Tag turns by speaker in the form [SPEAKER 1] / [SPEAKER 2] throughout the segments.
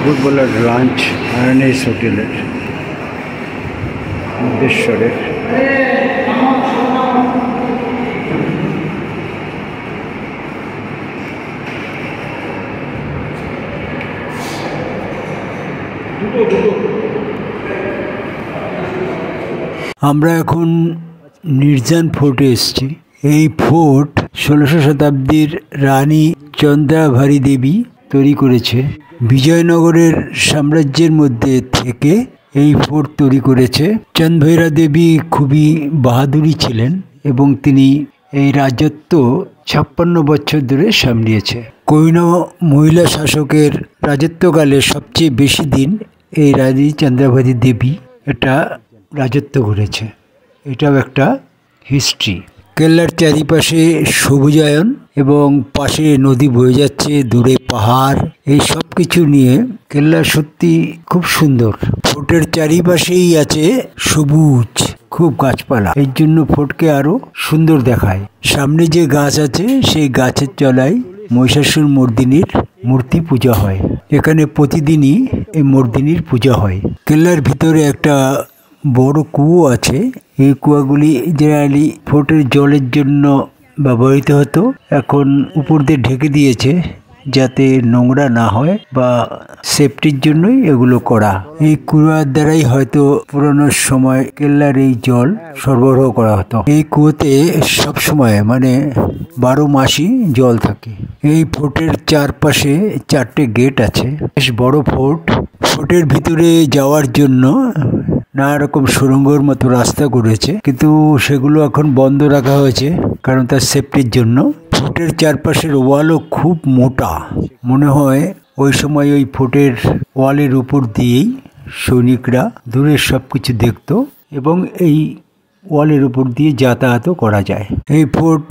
[SPEAKER 1] দুপুরবেলার লাঞ্চ আয়নিস হোটেলের মধ্যেশ্বরের। আমরা এখন নির্জন ফোর্টে এসেছি। এই ফোর্ট 16শো শতাব্দীর রানী চন্দ্রাভারী দেবী তৈরি করেছে। বিজয়নগরের সাম্রাজ্যের মধ্যে থেকে এই ফোর্ট তৈরি করেছে। চন্দ্রভৈরা দেবী খুবই বাহাদুরী ছিলেন এবং তিনি এই রাজত্ব 56 বছর ধরে সামলিয়েছে। কোহিন মহিলা শাসকের রাজত্বকালে সবচেয়ে বেশি দিন এই রানী চন্দ্রাভারী দেবী এটা রাজত্ব করেছে। এটাও একটা হিস্ট্রি। কেল্লার চারিপাশে সবুজায়ন এবং পাশে নদী বয়ে যাচ্ছে, দূরে পাহাড়, এই সব কিছু নিয়ে কেল্লা সত্যি খুব সুন্দর। ফোর্টের চারিপাশেই আছে সবুজ, খুব গাছপালা, এর জন্য ফোর্টকে আরো সুন্দর দেখায়। সামনে যে গাছ আছে সেই গাছের তলায় মহিষাসুর মর্দিনীর মূর্তি পূজা হয়। এখানে প্রতিদিনই এই মর্দিনীর পূজা হয়। কেল্লার ভিতরে একটা বড় কুয়ো আছে। এই কুয়াগুলি জেনারেলি ফোর্টের জলের জন্য ব্যবহৃত হতো, এখন উপর দিয়ে ঢেকে দিয়েছে যাতে নোংরা না হয় বা সেফটির জন্যই এগুলো করা। এই কুয়ার দ্বারাই হয়তো পুরনো সময় কেল্লার এই জল সরবরাহ করা হতো। এই কুয়োতে সব সময় মানে 12 মাসই জল থাকে। এই ফোর্টের চারপাশে 4টে গেট আছে। বেশ বড় ফোর্ট। ফোর্টের ভিতরে যাওয়ার জন্য নানা রকম সুড়ঙ্গের মতো রাস্তা করেছে, কিন্তু সেগুলো এখন বন্ধ রাখা হয়েছে কারণ তার সেফটির জন্য। ফোর্টের চারপাশের ওয়ালও খুব মোটা। মনে হয় ওই সময় ওই ফোর্টের ওয়ালের উপর দিয়েই সৈনিকরা দূরের সব কিছু দেখত এবং এই ওয়ালের উপর দিয়ে যাতায়াতও করা যায়। এই ফোর্ট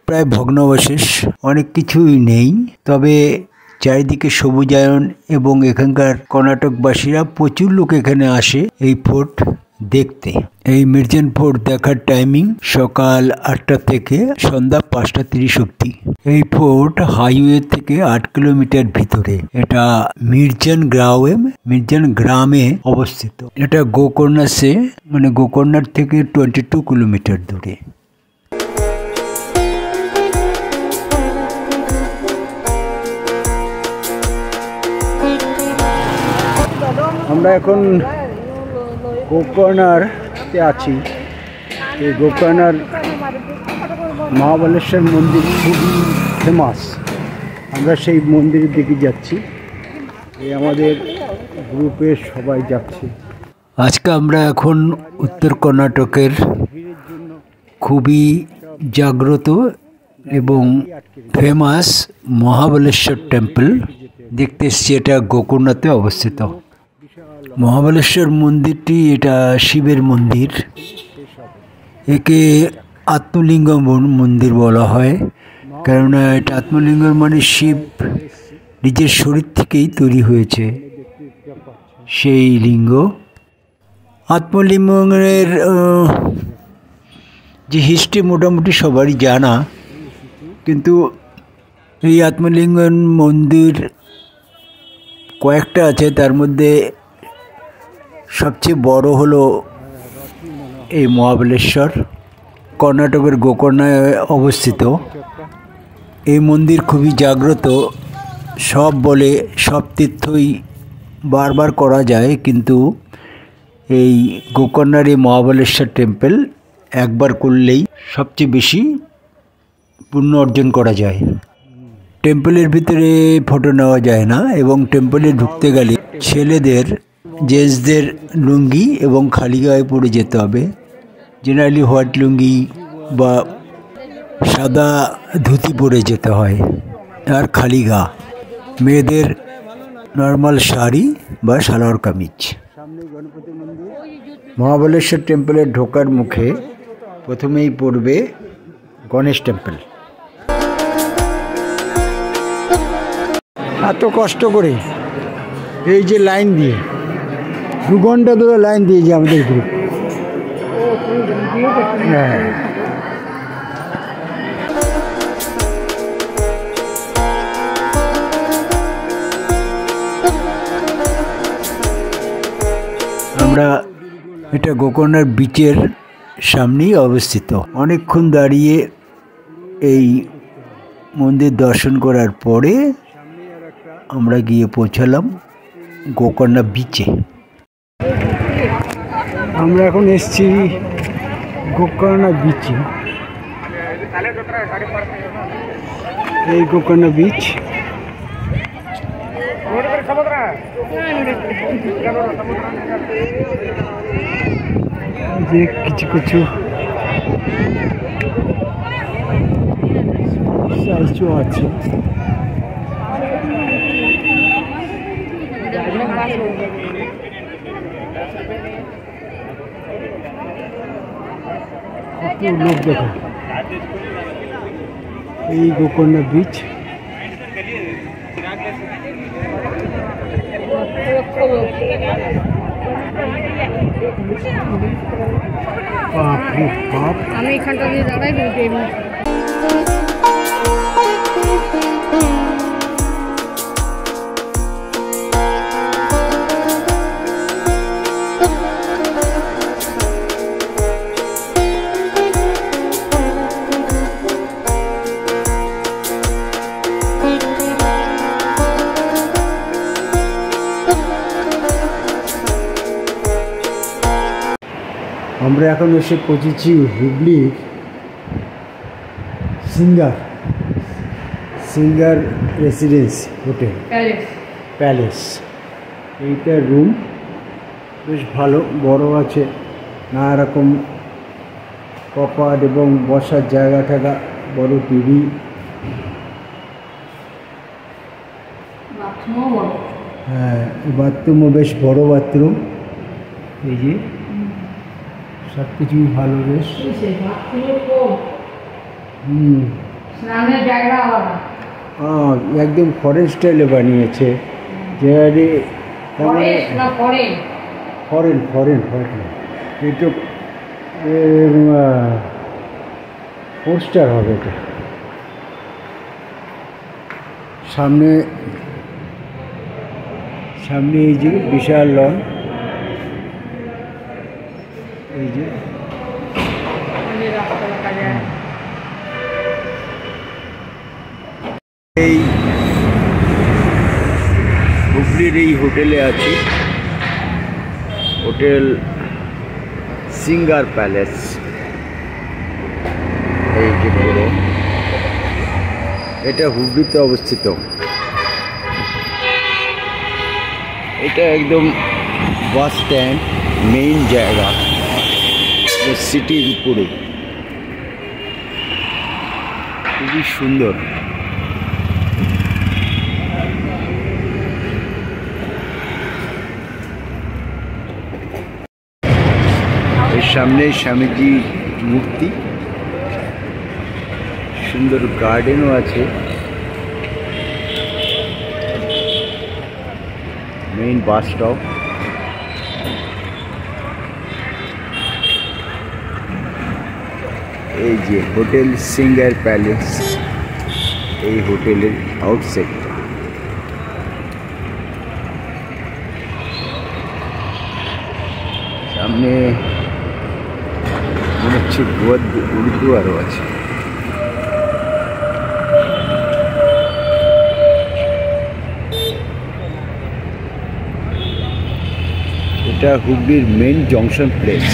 [SPEAKER 1] প্রায় ভগ্নাবশেষ, অনেক কিছুই নেই, তবে চারিদিকে সবুজায়ন এবং এখানকার কর্ণাটকবাসীরা প্রচুর লোক এখানে আসে এই ফোর্ট দেখতে। এই মির্জন ফোর্ট দেখার টাইমিং সকাল 8টা থেকে সন্ধ্যা 5টা 30 অবধি। এই ফোর্ট হাইওয়ে থেকে 8 কিলোমিটার ভিতরে। এটা মির্জন গ্রামে অবস্থিত। এটা গোকর্ণাসে মানে গোকর্ণার থেকে 22 কিলোমিটার দূরে। আমরা এখন গোকর্ণাতে আছি। এই গোকর্ণার মহাবলেশ্বর মন্দির খুবই ফেমাস। আমরা সেই মন্দিরের দিকে যাচ্ছি। এই আমাদের গ্রুপের সবাই যাচ্ছে। আজকে আমরা এখন উত্তর কর্ণাটকের খুবই জাগ্রত এবং ফেমাস মহাবলেশ্বর টেম্পল দেখতে এসেছি। এটা গোকর্ণাতে অবস্থিত। মহাবলেশ্বর মন্দিরটি এটা শিবের মন্দির। একে আত্মলিঙ্গ মন্দির বলা হয়, কেননা এটা আত্মলিঙ্গ মানে শিব নিজের শরীর থেকেই তৈরি হয়েছে সেই লিঙ্গ। আত্মলিঙ্গের যে হিস্ট্রি মোটামুটি সবারই জানা, কিন্তু এই আত্মলিঙ্গ মন্দির কয়েকটা আছে, তার মধ্যে সবচেয়ে বড় হলো এই মহাবলেশ্বর, কর্ণাটকের গোকর্ণায় অবস্থিত। এই মন্দির খুবই জাগ্রত। সব বলে সব তীর্থই বারবার করা যায়, কিন্তু এই গোকর্ণার এই মহাবলেশ্বর টেম্পল একবার করলেই সবচেয়ে বেশি পুণ্য অর্জন করা যায়। টেম্পলের ভিতরে ফটো নেওয়া যায় না এবং টেম্পলে ঢুকতে গেলে ছেলেদের জেন্টসদের লুঙ্গি এবং খালি গায়ে পরে যেতে হবে। জেনারেলি হোয়াইট লুঙ্গি বা সাদা ধুতি পরে যেতে হয় আর খালি গা। মেয়েদের নর্মাল শাড়ি বা সালোয়ার কামিজ। মহাবলেশ্বর টেম্পলে ঢোকার মুখে প্রথমেই পড়বে গণেশ টেম্পল। এত কষ্ট করে এই যে লাইন দিয়ে 2 ঘন্টা ধরে লাইন দিয়েছে আমাদের গ্রুপ। হ্যাঁ, আমরা এটা গোকর্ণার বিচের সামনেই অবস্থিত। অনেকক্ষণ দাঁড়িয়ে এই মন্দির দর্শন করার পরে আমরা গিয়ে পৌঁছালাম গোকর্ণা বিচে। আমরা এখন এসছি গোকর্ণা বিচে। এই গোকর্ণা বিচ যে কিছু কিছু স্ট্যাচু আছে। কত লোক দেখো। এই গোকর্ণা বিচ। আমি এখানটা দিয়ে দাঁড়াই আমরা এখন এসে পৌঁছেছি হুগলির সিঙ্গার রেসিডেন্সি হোটেল প্যালেস। এইটা রুম বেশ ভালো, বড় আছে, নানা রকম কপাট এবং বসার জায়গা থাকা, বড় টিভি। হ্যাঁ, বাথরুমও বেশ বড় বাথরুম। এই যে সব কিছুই ভালো, বেশ। একদম ফরেন স্টাইলে বানিয়েছে। ফরেন এটা 4 স্টার হবে এটা। সামনে এই যে বিশাল লন, এই যে এই হুগলির এই হোটেলে আছি, হোটেল সিঙ্গার প্যালেস। এই যে পুরো এটা হুগলিতে অবস্থিত। এটা একদম বাস স্ট্যান্ড, মেইন জায়গা, সিটির উপরে। খুবই সুন্দর। এর সামনে স্বামীজি মূর্তি, সুন্দর গার্ডেনও আছে। Main bus stop. এই যে হোটেল সিঙ্গার প্যালেস, এই হোটেলের আউটসাইড। সামনে মনে হচ্ছে গুরুদুয়ারও আছে। এটা হুগলির মেইন জংশন প্লেস।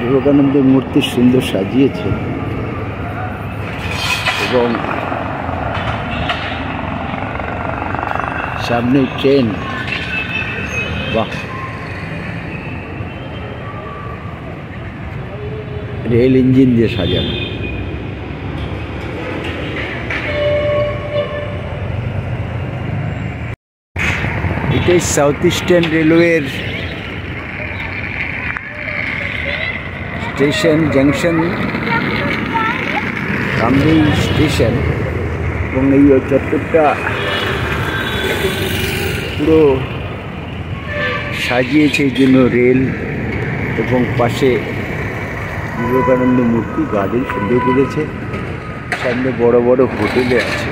[SPEAKER 1] বিবেকানন্দের মূর্তি সুন্দর সাজিয়েছে এবং সামনে ট্রেন, বাহ, রেল ইঞ্জিন দিয়ে সাজানো। এটাই সাউথ ইস্টার্ন রেলওয়ের স্টেশন জংশন, কামরুল স্টেশন। এবং এই চত্বরটা পুরো সাজিয়েছে এই জন্য রেল এবং পাশে বিবেকানন্দ মূর্তি গার্ডেন সুন্দর করেছে। সামনে বড় বড় হোটেলে আছে।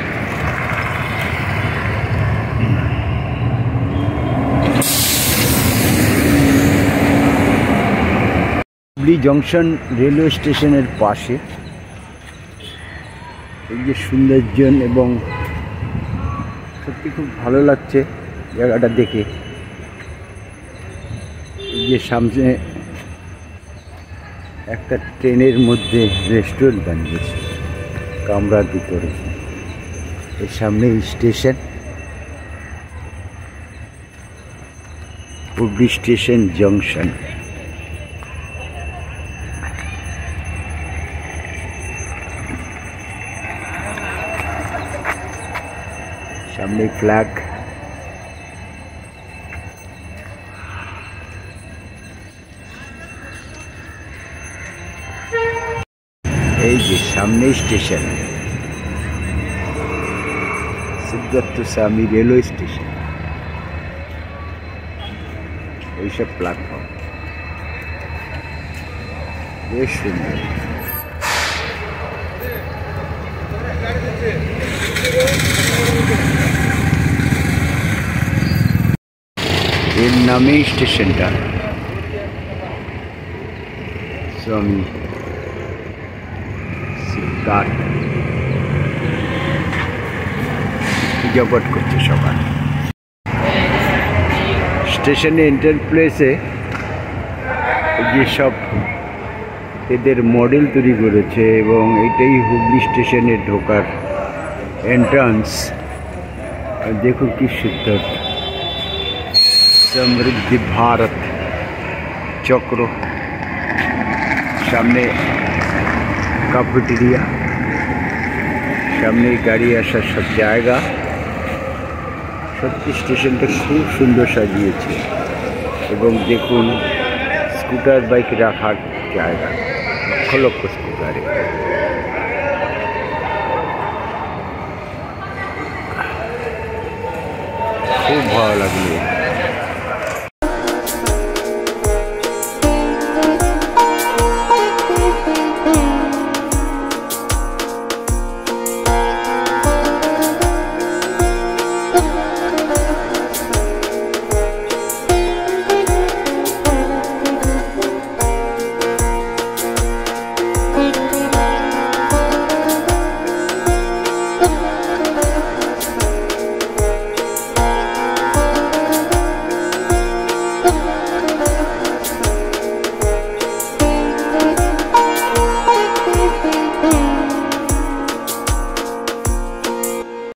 [SPEAKER 1] হুগলি জংশন রেলওয়ে স্টেশনের পাশে এই যে সৌন্দর্যন, এবং সত্যি খুব ভালো লাগছে জায়গাটা দেখে। এই যে সামনে একটা ট্রেনের মধ্যে রেস্টুরেন্ট বানিয়েছে কামরার ভিতরে। এর সামনে স্টেশন, হুগলি স্টেশন জংশন। সামনে ফ্ল্যাগ, এই যে সামনে স্টেশন সিদ্ধার্থ স্বামী রেলওয়ে স্টেশন, এইসব প্ল্যাটফর্ম বেশ সুন্দর। এর নামেই স্টেশনটা স্বামী সিদ্ধার্থ। জগৎ করছে সবার। স্টেশনে এন্টার প্লেসে যেসব এদের মডেল তৈরি করেছে, এবং এটাই হুগলি স্টেশনে ঢোকার এন্ট্রান্স। দেখুন কি সুন্দর, সমৃদ্ধি ভারত চক্র, সামনে ক্যাফেটেরিয়া, সামনে গাড়ি আসার সব জায়গা। সত্যি স্টেশনটা খুব সুন্দর সাজিয়েছে। এবং দেখুন স্কুটার বাইক রাখার জায়গা, লক্ষ লক্ষ স্কুটারে। খুব ভালো লাগলো।